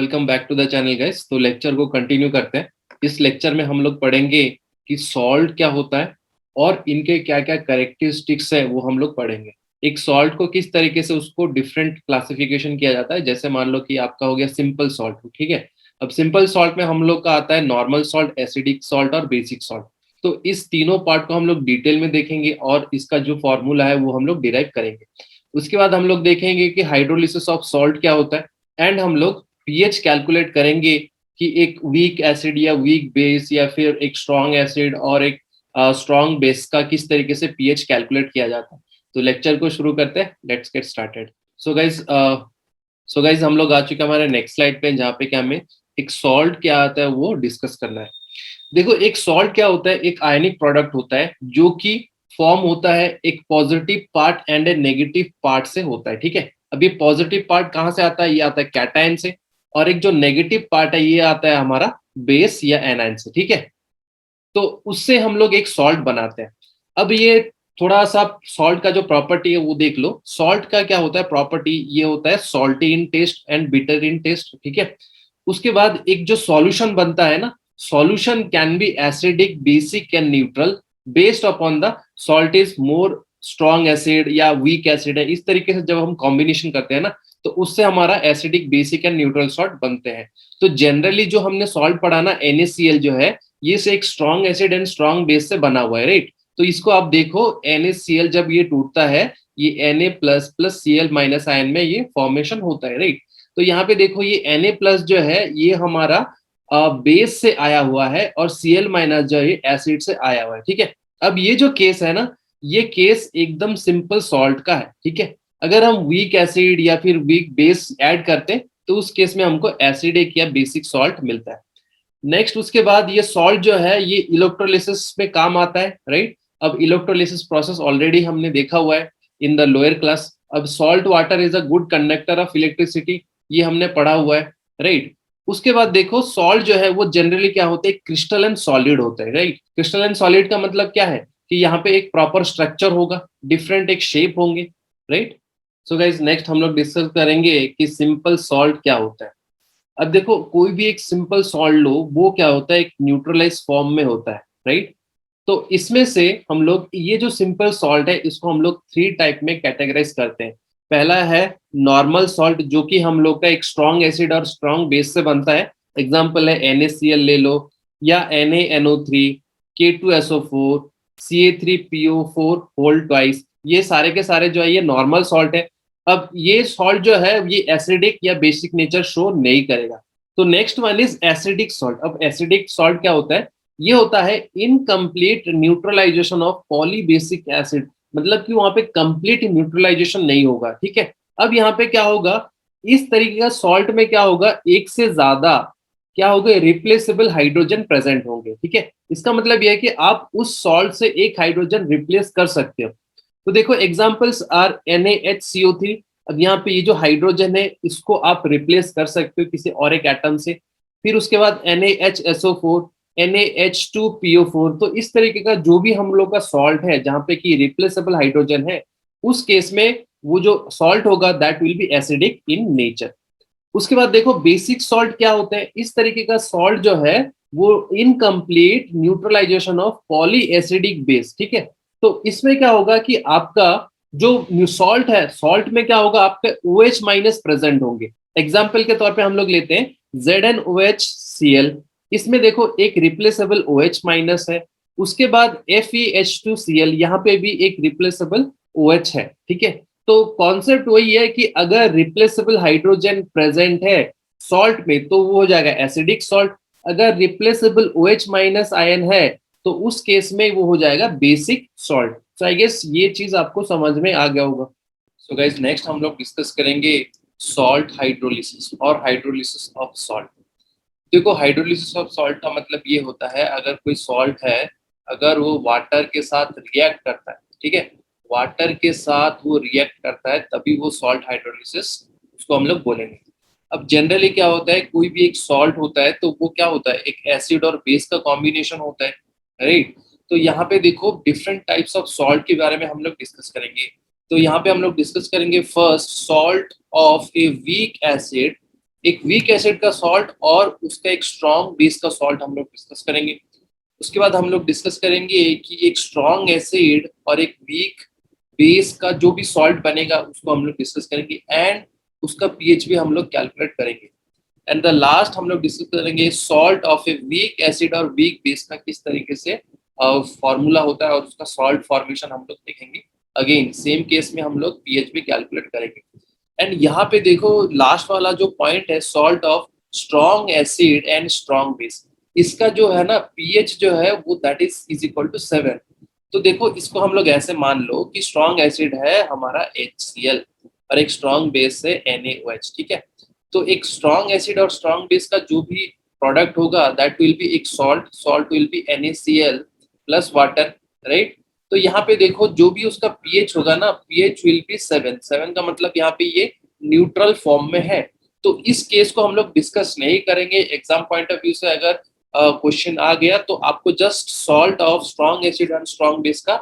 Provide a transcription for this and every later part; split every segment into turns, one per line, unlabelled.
Welcome back to the channel guys. तो lecture को continue करते हैं। इस लेक्चर में हम लोग पढ़ेंगे कि सॉल्ट क्या होता है और इनके क्या क्या कैरेक्टरिस्टिक्स है वो हम लोग पढ़ेंगे। एक सॉल्ट को किस तरीके से उसको डिफरेंट क्लासिफिकेशन किया जाता है। जैसे मान लो कि आपका हो गया सिंपल सॉल्ट, ठीक है। अब सिंपल सॉल्ट में हम लोग का आता है नॉर्मल सॉल्ट, एसिडिक सॉल्ट और बेसिक सॉल्ट। तो इस तीनों पार्ट को हम लोग डिटेल में देखेंगे और इसका जो फॉर्मूला है वो हम लोग डिराइव करेंगे। उसके बाद हम लोग देखेंगे कि हाइड्रोलिसिस ऑफ सॉल्ट क्या होता है एंड हम लोग पीएच कैलकुलेट करेंगे कि एक वीक एसिड या वीक बेस या फिर एक स्ट्रॉन्ग एसिड और एक स्ट्रॉन्ग बेस का किस तरीके से पीएच कैलकुलेट किया जाता है। तो लेक्चर को शुरू करते हैं। Let's get started. So guys हम लोग आ चुके हैं हमारे नेक्स्ट स्लाइड पे, जहाँ पे क्या हमें एक सॉल्ट क्या आता है वो डिस्कस करना है। देखो, एक सॉल्ट क्या होता है, एक आयनिक प्रोडक्ट होता है जो कि फॉर्म होता है एक positive part and A negative part से होता है, ठीक है। अब ये पॉजिटिव पार्ट कहाँ से आता है, ये आता है कैटायन से, और एक जो नेगेटिव पार्ट है ये आता है हमारा बेस या एनायन से, ठीक है। तो उससे हम लोग एक सॉल्ट बनाते हैं। अब ये थोड़ा सा सॉल्ट का जो प्रॉपर्टी है वो देख लो। सॉल्ट का क्या होता है प्रॉपर्टी, ये होता है salty in taste and bitter in taste, ठीक है। उसके बाद एक जो सॉल्यूशन बनता है ना, solution can be acidic, basic and neutral based upon the salt is more strong acid या वीक एसिड है। इस तरीके से जब हम कॉम्बिनेशन करते हैं ना तो उससे हमारा acidic, basic and neutral salt बनते हैं। तो जनरली जो हमने सॉल्ट पढ़ा ना, NaCl जो है ये से एक strong acid and strong base से बना हुआ है, राइट। तो इसको आप देखो, NaCl जब ये टूटता है ये Na plus plus Cl minus ion में ये फॉर्मेशन होता है, राइट। तो यहाँ पे देखो ये Na प्लस जो है ये हमारा बेस से आया हुआ है और Cl माइनस जो है एसिड से आया हुआ है, ठीक है। अब ये जो केस है ना, ये केस एकदम सिंपल सॉल्ट का है, ठीक है। अगर हम वीक एसिड या फिर वीक बेस ऐड करते हैं तो उस केस में हमको एसिडिक या बेसिक सॉल्ट मिलता है। नेक्स्ट उसके बाद ये सॉल्ट जो है ये इलेक्ट्रोलिसिस में काम आता है, राइट। अब इलेक्ट्रोलिसिस प्रोसेस ऑलरेडी हमने देखा हुआ है इन द लोअर क्लास। अब salt water is a good conductor of electricity, ये हमने पढ़ा हुआ है, राइट। उसके बाद देखो सॉल्ट जो है वो जनरली क्या होता है, क्रिस्टलन सॉलिड होता है, राइट। क्रिस्टलन सॉलिड का मतलब क्या है कि यहाँ पे एक प्रॉपर स्ट्रक्चर होगा, डिफरेंट एक शेप होंगे, राइट। सो गाइज नेक्स्ट हम लोग डिस्कस करेंगे कि सिंपल सॉल्ट क्या होता है। अब देखो कोई भी एक सिंपल सॉल्ट लो, वो क्या होता है एक न्यूट्रलाइज फॉर्म में होता है, राइट। तो इसमें से हम लोग ये जो सिंपल सॉल्ट है इसको हम लोग 3 टाइप में कैटेगराइज करते हैं। पहला है नॉर्मल सॉल्ट, जो कि हम लोग का एक स्ट्रॉन्ग एसिड और स्ट्रॉन्ग बेस से बनता है। एग्जाम्पल है NaCl ले लो या NaNO3, K2SO4, Ca3PO4 whole twice. ये सारे के सारे जो है ये नॉर्मल सॉल्ट है। अब ये सॉल्ट जो है ये एसिडिक या बेसिक नेचर शो नहीं करेगा। तो next one is acidic salt. अब एसिडिक सॉल्ट क्या होता है, ये होता है incomplete neutralisation of polybasic acid, मतलब कि वहां पे कंप्लीट न्यूट्रलाइजेशन नहीं होगा, ठीक है। अब यहाँ पे क्या होगा, इस तरीके का सॉल्ट में क्या होगा, एक से ज्यादा क्या होगा, रिप्लेसेबल हाइड्रोजन प्रेजेंट होंगे, ठीक है। इसका मतलब यह है कि आप उस सॉल्ट से एक हाइड्रोजन रिप्लेस कर सकते हो। तो देखो एग्जांपल्स आर NaHCO3। अब यहाँ पे ये जो हाइड्रोजन है इसको आप रिप्लेस कर सकते हो किसी और एक एटम से। फिर उसके बाद NaHSO4, NaH2PO4। तो इस तरीके का जो भी हम लोग का सॉल्ट है जहाँ पे कि रिप्लेसेबल हाइड्रोजन है, उस केस में वो जो सॉल्ट होगा that will B acidic in nature. उसके बाद देखो बेसिक सॉल्ट क्या होते हैं, इस तरीके का सॉल्ट जो है वो incomplete neutralisation of poly acidic base, ठीक है। तो इसमें क्या होगा कि आपका जो सॉल्ट है, सॉल्ट में क्या होगा, आपके OH माइनस प्रेजेंट होंगे। एग्जाम्पल के तौर पे हम लोग लेते हैं ZnOHCl। इसमें देखो एक रिप्लेसेबल OH माइनस है। उसके बाद FeH2Cl, यहाँ पे भी एक रिप्लेसेबल OH है, ठीक है। तो कॉन्सेप्ट वही है कि अगर रिप्लेसेबल हाइड्रोजन प्रेजेंट है सॉल्ट में तो वो हो जाएगा एसिडिक सॉल्ट। अगर रिप्लेसेबल OH माइनस आयन है तो उस केस में वो हो जाएगा basic salt. So I guess ये चीज आपको समझ में आ गया होगा। सो गाइस नेक्स्ट हम लोग डिस्कस करेंगे सॉल्ट हाइड्रोलिसिस और हाइड्रोलिसिस ऑफ सॉल्ट। देखो हाइड्रोलिसिस ऑफ सॉल्ट का मतलब ये होता है, अगर कोई सॉल्ट है, अगर वो वाटर के साथ रिएक्ट करता है, ठीक है, वाटर के साथ वो रिएक्ट करता है तभी वो सॉल्ट हाइड्रोलिसिस उसको हम लोग बोलेंगे। अब जनरली क्या होता है, कोई भी एक सॉल्ट होता है तो वो क्या होता है, एक एसिड और बेस का कॉम्बिनेशन होता है, राइट। तो यहाँ पे देखो डिफरेंट टाइप्स ऑफ सॉल्ट के बारे में हम लोग डिस्कस करेंगे। तो यहाँ पे हम लोग डिस्कस करेंगे first salt of a weak acid एक वीक एसिड का सॉल्ट और उसका एक स्ट्रॉन्ग बेस का सॉल्ट हम लोग डिस्कस करेंगे। उसके बाद हम लोग डिस्कस करेंगे कि एक स्ट्रॉन्ग एसिड और एक वीक बेस का जो भी सॉल्ट बनेगा उसको हम लोग डिस्कस करेंगे, एंड उसका पीएच भी हम लोग कैलकुलेट करेंगे। एंड द लास्ट हम लोग डिस्कस करेंगे salt of a weak acid और वीक बेस का किस तरीके से फॉर्मूला होता है और उसका सॉल्ट फॉर्मेशन हम लोग देखेंगे। अगेन सेम केस में हम लोग पीएच भी कैलकुलेट करेंगे। एंड यहाँ पे देखो लास्ट वाला जो पॉइंट है, salt of strong acid and strong base, इसका जो है ना पीएच जो है वो दैट इज इक्वल टू 7। तो देखो इसको हम लोग ऐसे मान लो कि स्ट्रॉन्ग एसिड है हमारा HCl और एक स्ट्रॉन्ग बेस है NaOH, ठीक है। तो एक स्ट्रॉन्ग एसिड और स्ट्रॉन्ग बेस का जो भी प्रोडक्ट होगा दैट विल बी एक salt, salt will be NaCl plus water, right. तो यहाँ पे देखो जो भी उसका पीएच होगा ना, पीएच विल बी 7। 7 का मतलब यहाँ पे ये न्यूट्रल फॉर्म में है। तो इस केस को हम लोग डिस्कस नहीं करेंगे। एग्जाम पॉइंट ऑफ व्यू से अगर क्वेश्चन आ गया तो आपको just salt of strong acid and strong base का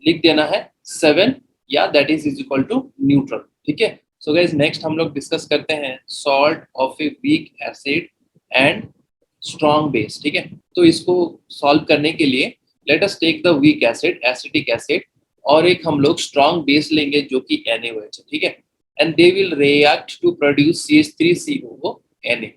लिख देना है 7, या that is equal to neutral, ठीक है। सो गाइस नेक्स्ट हम लोग डिस्कस करते हैं salt of a weak acid and strong base, ठीक है। तो इसको सॉल्व करने के लिए let us take the weak acid, acetic acid, और एक हम लोग स्ट्रॉन्ग बेस लेंगे जो कि NaOH है, ठीक है। And they will react to produce CH3COO Na।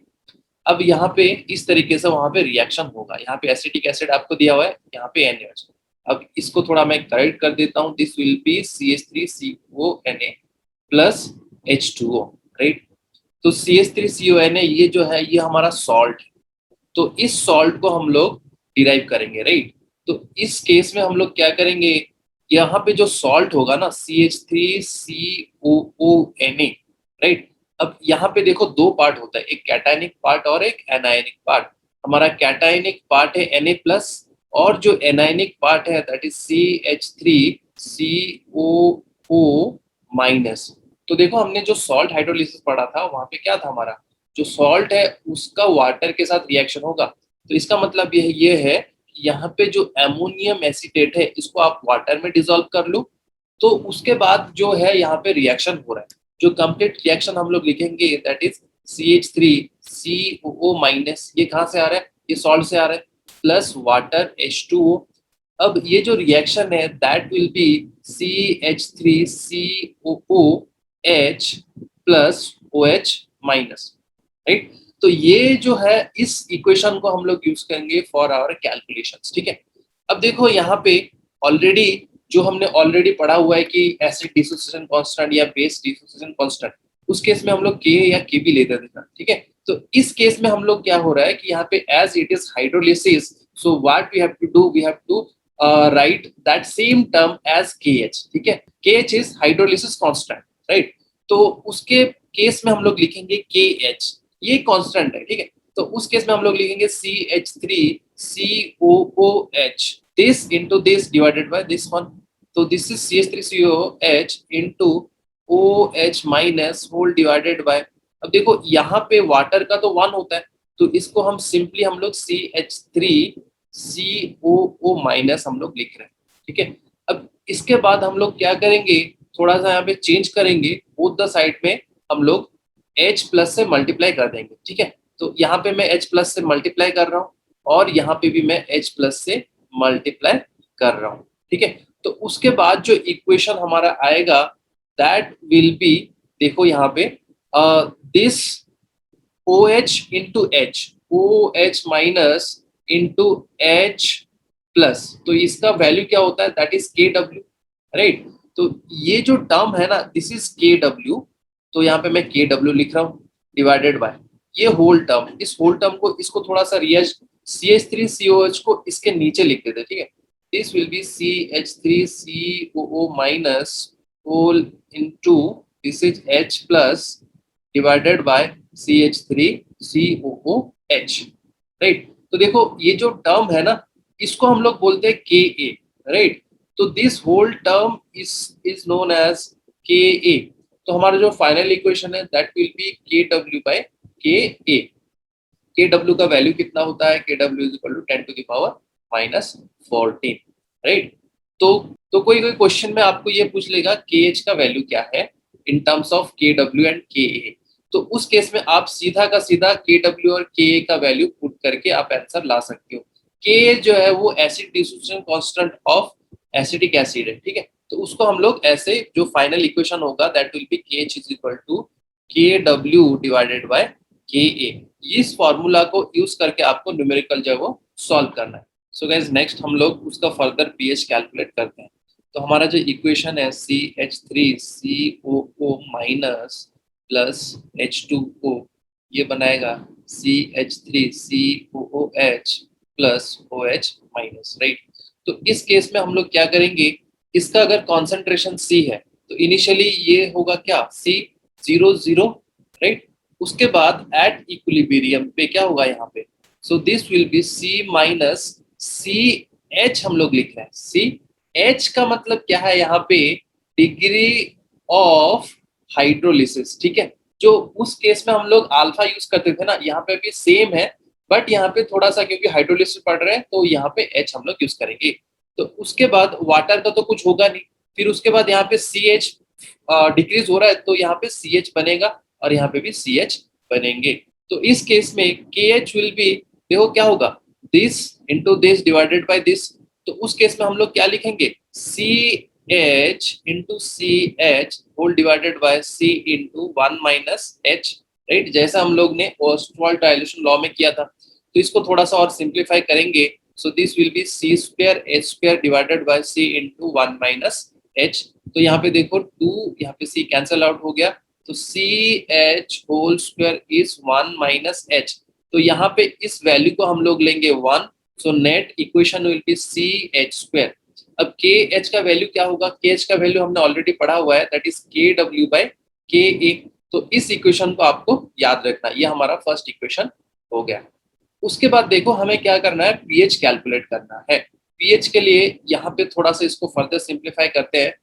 अब यहाँ पे इस तरीके से वहां पे रिएक्शन होगा। यहाँ पे एसिटिक एसिड आपको दिया हुआ है, यहाँ पे NaOH। अब इसको थोड़ा मैं करेक्ट कर देता हूँ, this will B CH3CONa plus H2O, right. तो CH3CONa ये जो है ये हमारा सॉल्ट है। तो इस सॉल्ट को हम लोग डिराइव करेंगे, राइट। तो इस केस में हम लोग क्या करेंगे, यहाँ पे जो सॉल्ट होगा ना CH3COONa, राइट। अब यहाँ पे देखो दो पार्ट होता है, एक कैटायनिक पार्ट और एक एनायनिक पार्ट। हमारा कैटायनिक पार्ट है Na प्लस, और जो एनायनिक पार्ट है दैट इज CH3COO माइनस। तो देखो हमने जो सॉल्ट हाइड्रोलिसिस पढ़ा था वहां पे क्या था, हमारा जो सॉल्ट है उसका वाटर के साथ रिएक्शन होगा। तो इसका मतलब ये है कि यहाँ पे जो एमोनियम एसीटेट है इसको आप वाटर में डिसॉल्व कर लो, तो उसके बाद जो है यहाँ पे रिएक्शन हो रहा है। जो कंप्लीट रिएक्शन हम लोग लिखेंगे दैट इज CH3COO माइनस, ये कहाँ से आ रहा है, ये सॉल्ट से आ रहा है, प्लस वाटर H2O। अब ये जो रिएक्शन है that will B CH3COOH plus OH minus, right. तो ये जो है इस इक्वेशन को हम लोग यूज करेंगे फॉर आवर कैलकुलेशंस, ठीक है। अब देखो यहाँ पे ऑलरेडी जो हमने ऑलरेडी पढ़ा हुआ है कि एसिड डिसोसिएशन कांस्टेंट या बेस डिसोसिएशन कांस्टेंट, उस केस में हम लोग K या Kb ले देते थे, ठीक है। तो इस केस में हम लोग क्या हो रहा है कि यहाँ पे as it is hydrolysis, so what we have to do, we have to write that same term as KH, ठीक है। KH is hydrolysis constant, right. तो उसके केस में हम लोग लिखेंगे KH, ये कांस्टेंट है, ठीक है। तो उस केस में हम लोग लिखेंगे CH3COOH this into this divided by this one। तो this is CH3COOH into OH minus whole divided by, अब देखो यहाँ पे वाटर का तो 1 होता है, तो इसको हम सिंपली हम लोग CH3COO माइनस हम लोग लिख रहे हैं, ठीक है। अब इसके बाद हम लोग क्या करेंगे, थोड़ा सा यहाँ पे चेंज करेंगे, बोथ द साइड में हम लोग H प्लस से मल्टीप्लाई कर देंगे, ठीक है। तो यहाँ पे मैं H प्लस से मल्टीप्लाई कर रहा हूँ और यहाँ पे भी मैं H प्लस से मल्टीप्लाई कर रहा हूँ, ठीक है। तो उसके बाद जो इक्वेशन हमारा आएगा दैट विल बी, देखो यहाँ पे this OH into H, OH minus into H plus, तो इसका वैल्यू क्या होता है दैट इज KW, राइट। तो ये जो टर्म है ना दिस इज KW, तो यहाँ पे मैं KW लिख रहा हूँ डिवाइडेड बाय ये होल टर्म, इस होल टर्म को इसको थोड़ा सा रिएज CH3COH को इसके नीचे लिख देते, ठीक है। This will be CH3COO minus whole into this is H plus divided by CH3COOH, right. तो देखो ये जो टर्म है ना इसको हम लोग बोलते हैं Ka, राइट। तो this whole term is known as Ka। तो हमारा जो फाइनल इक्वेशन है that will be KW by Ka। KW का वैल्यू कितना होता है, KW is equal to 10 to the power minus 14, right. तो कोई क्वेश्चन में आपको ये पूछ लेगा KH का वैल्यू क्या है in terms of KW and Ka। तो उस केस में आप सीधा का सीधा KW और KA का वैल्यू पुट करके आप आंसर ला सकते हो। Ka जो है वो acid dissociation constant of acetic acid है, ठीक है। तो उसको हम लोग ऐसे जो फाइनल इक्वेशन होगा that will be KH is equal to KW divided by KA। इस फॉर्मूला को यूज करके आपको न्यूमेरिकल जो है वो सॉल्व करना है। सो गाइस नेक्स्ट हम लोग उसका फर्दर pH कैलकुलेट करते हैं। तो हमारा जो इक्वेशन है CH3COO माइनस प्लस H2O, ये बनाएगा CH3COOH plus OH minus, right. तो इस केस में हम लोग क्या करेंगे, इसका अगर कॉन्सेंट्रेशन C है तो इनिशियली ये होगा क्या C 0 0, राइट। उसके बाद एट इक्विलिब्रियम पे क्या होगा यहाँ पे, so this will B C minus CH हम लोग लिख रहे हैं। CH का मतलब क्या है यहाँ पे, डिग्री ऑफ हाइड्रोलिसिस, ठीक है। जो उस केस में हम लोग अल्फा यूज करते थे ना, यहाँ पे भी सेम है, बट यहाँ पे थोड़ा सा क्योंकि हाइड्रोलिसिस पढ़ रहे हैं तो यहाँ पे H हम लोग यूज करेंगे। तो उसके बाद वाटर का तो कुछ होगा नहीं, फिर उसके बाद यहाँ पे CH डिक्रीज हो रहा है तो यहाँ पे CH बनेगा और यहाँ पे भी CH बनेंगे। तो इस केस में KH विल बी, देखो क्या होगा, this into this divided by this. तो उस केस में हम लोग क्या लिखेंगे, CH into CH whole divided by C into 1 minus H, right. जैसा हम लोग ने ऑस्टवाल्ड डाइल्यूशन लॉ में किया था। तो इसको थोड़ा सा और सिंप्लीफाई करेंगे, so this will B C square H square divided by C into 1 minus H। तो यहाँ पे देखो 2, यहाँ पे C कैंसल आउट हो गया, तो CH whole square is 1 minus H। तो यहाँ पे इस वैल्यू को हम लोग लेंगे 1, so net equation will be CH square. अब KH का वैल्यू क्या होगा, KH का वैल्यू हमने ऑलरेडी पढ़ा हुआ है, that is KW by KA। तो इस इक्वेशन को आपको याद रखना, ये हमारा फर्स्ट इक्वेशन हो गया। उसके बाद देखो हमें क्या करना है, pH कैलकुलेट करना है। pH के लिए यहाँ पे थोड़ा सा इसको फर्दर सिंप्लीफाई करते हैं,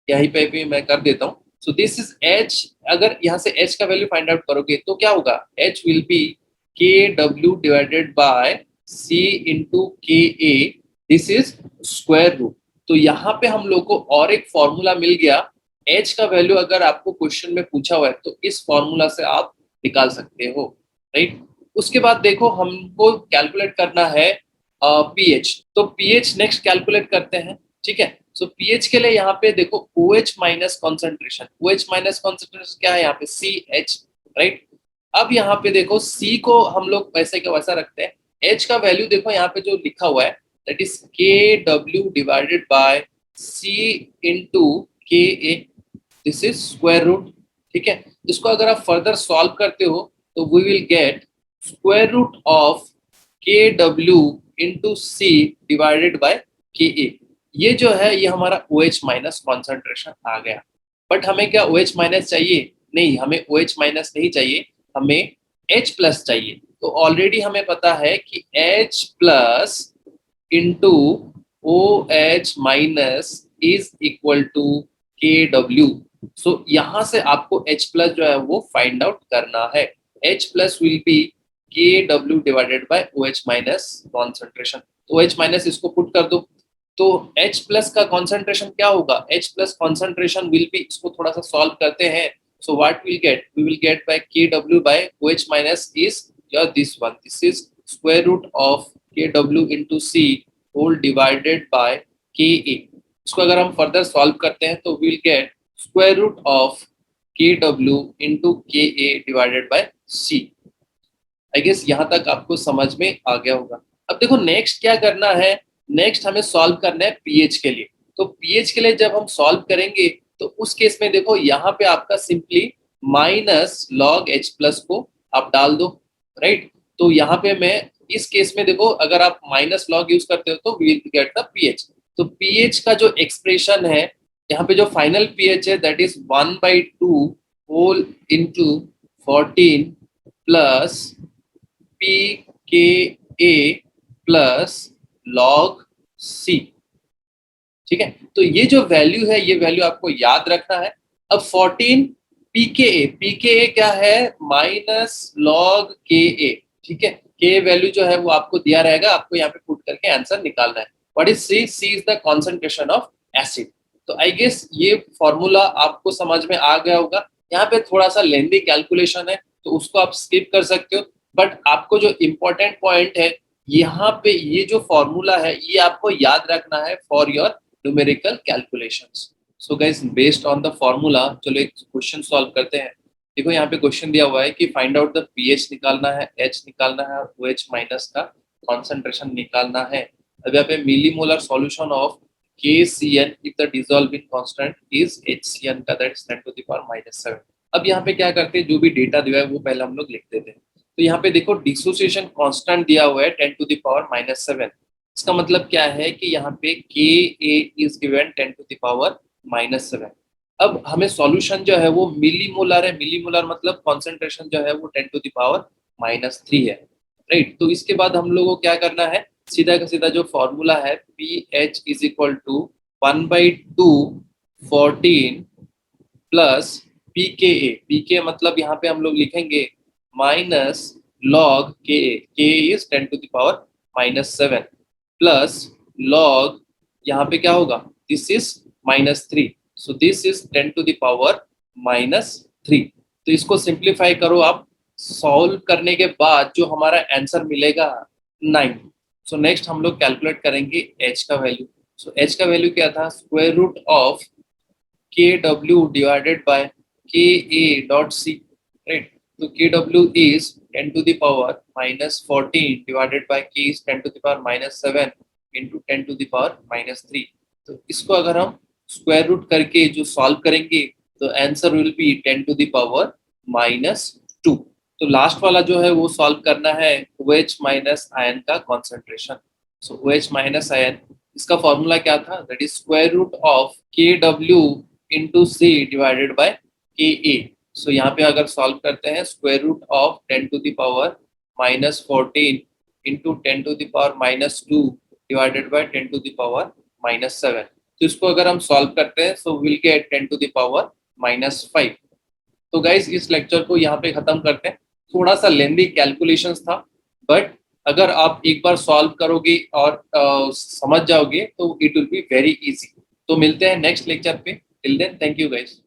यहीं पे भी मैं कर देता हूँ। सो दिस इज H, अगर यहाँ से H का वैल्यू फाइंड आउट करोगे तो क्या होगा, H will be KW divided by C into KA, this is square root. तो यहाँ पे हम लोग को और एक फॉर्मूला मिल गया। H का वैल्यू अगर आपको क्वेश्चन में पूछा हुआ है तो इस फॉर्मूला से आप निकाल सकते हो, राइट। उसके बाद देखो हमको कैलकुलेट करना है pH। तो pH नेक्स्ट कैलकुलेट करते हैं, ठीक है। सो pH के लिए यहाँ पे देखो OH minus concentration, OH minus concentration क्या है यहाँ पे CH, राइट। अब यहाँ पे देखो C को हम लोग वैसे का वैसा रखते हैं, H का वैल्यू देखो यहाँ पे जो लिखा हुआ है that is KW divided by C into KA, this is square root, ठीक है। इसको अगर आप फर्दर सॉल्व करते हो तो we will get square root of KW into C divided by KA। ये जो है ये हमारा OH माइनस कॉन्सेंट्रेशन आ गया। बट हमें क्या OH माइनस चाहिए, नहीं हमें OH माइनस नहीं चाहिए, हमें H प्लस चाहिए। तो ऑलरेडी हमें पता है कि H plus into OH minus is equal to KW। So यहाँ से आपको H प्लस जो है वो फाइंड आउट करना है। H plus will be KW divided bye OH minus concentration. तो OH माइनस इसको पुट कर दो, तो H प्लस का कॉन्सेंट्रेशन क्या होगा, H plus concentration will be, इसको थोड़ा सा सॉल्व करते हैं। So what will get, we will get by KW by OH minus is this one, this is square root of KW into C whole divided by KA। इसको अगर हम further solve करते हैं तो will get square root of KW into KA divided by C। I guess यहाँ तक आपको समझ में आ गया होगा। अब देखो नेक्स्ट क्या करना है, नेक्स्ट हमें सॉल्व करना है पीएच के लिए। तो पीएच के लिए जब हम सॉल्व करेंगे तो उस केस में देखो यहाँ पे आपका simply minus log H plus को आप डाल दो, राइट। तो यहाँ पे मैं इस केस में देखो अगर आप माइनस लॉग यूज करते हो तो we will get the pH. तो पीएच का जो एक्सप्रेशन है यहाँ पे जो फाइनल पीएच है that is 1/2 whole into 14 plus pKa plus log C, ठीक है। तो ये जो वैल्यू है ये वैल्यू आपको याद रखना है। अब 14 pKa क्या है, माइनस लॉग Ka, ठीक है। Ka वैल्यू जो है वो आपको दिया रहेगा, आपको यहाँ पे पुट करके आंसर निकालना है। What is C, C is the concentration of acid. तो आई गेस ये फॉर्मूला आपको समझ में आ गया होगा। यहाँ पे थोड़ा सा लेंदी कैलकुलेशन है तो उसको आप स्किप कर सकते हो, बट आपको जो इम्पोर्टेंट पॉइंट है यहाँ पे ये जो फॉर्मूला है ये आपको याद रखना है for your numerical calculations. So guys based on the formula चलो एक क्वेश्चन सॉल्व करते हैं। देखो यहाँ पे क्वेश्चन दिया हुआ है कि फाइंड आउट द पीएच निकालना है, एच निकालना है और OH माइनस का कॉन्सेंट्रेशन निकालना है। अब यहाँ पे millimolar solution of KCN if the dissolving constant is HCN का that is 10 to the power -7। अब यहाँ पे क्या करते हैं, जो भी डेटा दिया है वो पहले हम लोग लिख देते हैं। तो यहाँ पे देखो डिसोसिएशन कांस्टेंट दिया हुआ है 10 to the power -7। इसका मतलब क्या है कि यहाँ पे Ka is given 10 to the power -7। अब हमें सॉल्यूशन जो है वो मिलीमोलर है, मिलीमोलर मतलब कॉन्सेंट्रेशन जो है वो 10 to the power -3 है, राइट। तो इसके बाद हम लोगों को क्या करना है, सीधा का सीधा जो फॉर्मूला है pH is equal to 1/2 14 plus pK. PK मतलब यहाँ पे हम लोग लिखेंगे minus log K is 10 to the power -7 plus log यहाँ पे क्या होगा, this is -3, so this is 10 to the power -3। तो इसको सिंप्लीफाई करो आप, सॉल्व करने के बाद जो हमारा आंसर मिलेगा 9। सो नेक्स्ट हम लोग कैलकुलेट करेंगे h का वैल्यू। सो h का वैल्यू क्या था, square root of kw divided by ka.c, right. तो kw is 10 to the power -14 divided by k is 10 to the power -7 into 10 to the power -3। तो इसको अगर हम स्क्वायर रूट करके जो सॉल्व करेंगे तो answer will be 10 to the power -2। तो लास्ट वाला जो है वो सॉल्व करना है OH माइनस आयन का concentration. So OH minus ion इसका फॉर्मूला क्या था, that is square root of KW into C divided by KA। So यहाँ पे अगर सॉल्व करते हैं square root of 10 to the power -14 into 10 to the power -2 divided by 10 to the power -7। तो इसको अगर हम सॉल्व करते हैं so will get 10 to the power -5। तो गाइस इस लेक्चर को यहाँ पे खत्म करते हैं। थोड़ा सा लेंदी कैलकुलेशंस था, बट अगर आप एक बार सॉल्व करोगे और समझ जाओगे तो it will be very easy. तो मिलते हैं नेक्स्ट लेक्चर पे, till then thank you guys.